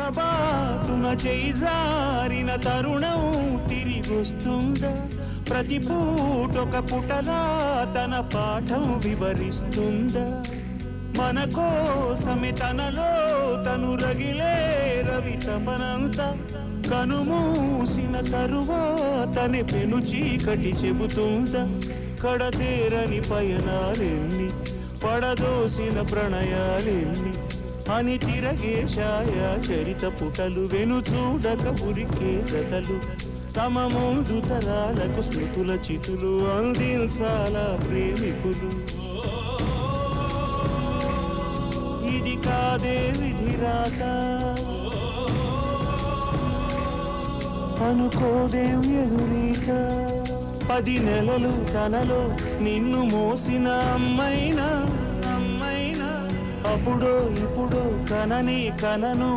పొరబాటున చేజారిన తరుణం తిరిగొస్తుందా ప్రతి పూటొక పుటలా తన పాఠం వివరిస్తుందా మన కోసమే తనలో తను రగిలే రవి తపనంతా కనుమూసిన తరువాతనే పెను చీకటి చెబుతుందా కడతేరని పయనాలెన్ని పడదోసిన ప్రణయాలెన్ని అని తిరగే ఛాయా చరిత పుటలు వెను చూడక ఉరికే కథలు తమ ముందు తరాలకు స్మృతుల చితులు అందించాల ప్రేమికులు ఇది కాదే విధిరాత అనుకోదేం ఎదురీత 10 నెలలు తనలో నిన్ను మోసిన అమ్మైనా అప్పుడో ఇప్పుడో కనని కనను